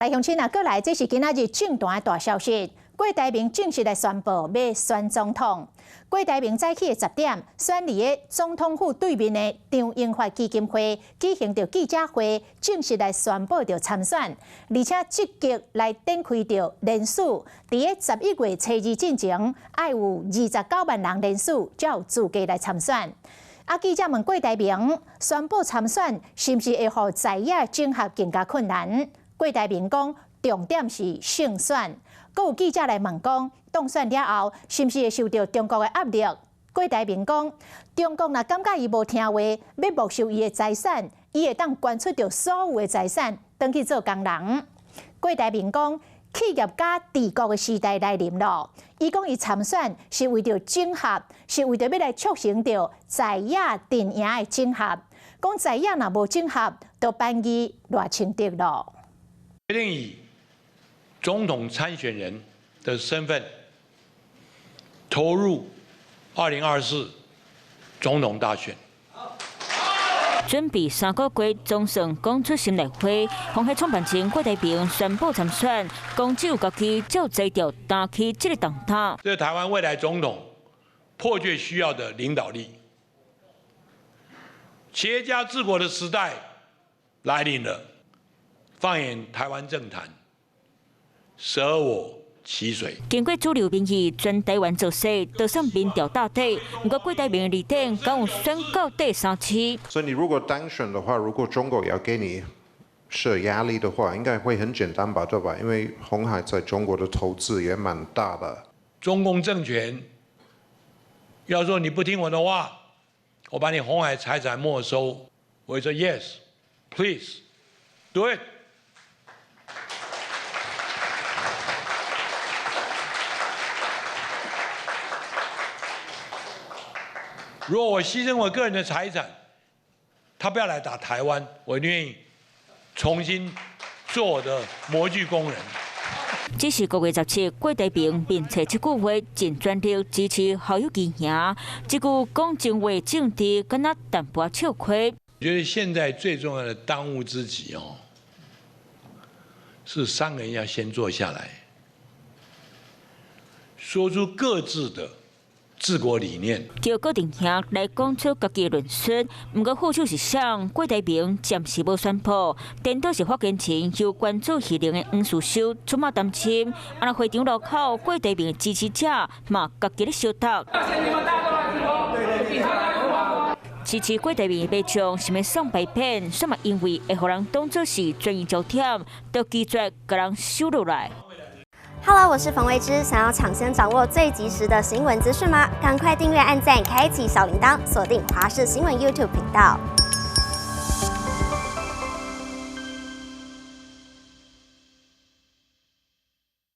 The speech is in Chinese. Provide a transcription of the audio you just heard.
来，乡亲啊，过来，这是今仔日政坛的大消息。郭台铭正式来宣布要选总统。郭台铭早起的10点，选伫个总统府对面的张英发基金会举行着记者会，正式来宣布着参选，而且积极来展开着人数。伫个11月初2进前，要有29万人人数才有资格来参选。记者问郭台铭宣布参选，是毋是会互在野整合更加困难？郭台铭讲，重点是胜选。阁有记者来问讲，当选了后，是毋是会受到中国的压力？郭台铭讲，中国若感觉伊无听话，要没收伊的财产，伊会当捐出着所有的财产，转去做工人。郭台铭讲，企业家治国的时代来临咯。伊讲，伊参选是为着整合，是为着要来促成着在野阵营的整合。讲在野若无整合，就班伊偌清德咯。决定以总统参选人的身份投入2024总统大选。准备3个月，总算讲出心内话。红海创办人郭台铭宣布参选，讲只有家己才有才调担起这个重担。这是台湾未来总统迫切需要的领导力。企业家治国的时代来临了。放眼台湾政坛，舍我其谁？经过主流民意全台湾造势，得上民调大底。不过郭台铭的立场敢有宣告第3期？所以你如果当选的话，如果中国要给你设压力的话，应该会很简单吧，对吧？因为鸿海在中国的投资也蛮大的。中共政权要说你不听我的话，我把你鸿海财产没收，我会说 yes, please do it。如果我牺牲我个人的财产，他不要来打台湾，我愿意重新做我的模具工人。只是9月17日，郭台铭面册这句话，真全力支持侯友宜赢。这句讲真话政治，敢若淡薄笑亏。我觉得现在最重要的当务之急是3个人要先坐下来，说出各自的治国理念。叫郭定兄来讲出家己的论述，不过副手是想郭台铭暂时无宣布，颠倒是发言前由关注戏灵的黄树修出马担心，啊，会场路口郭台铭的支持者嘛，家己咧相读。支持郭台铭的民众是要送白片，却嘛因为会互人当作是转移焦点，都拒绝甲人收落来。Hello， 我是冯维之。想要抢先掌握最及时的新闻资讯吗？赶快订阅、按赞、开启小铃铛，锁定华视新闻 YouTube 频道。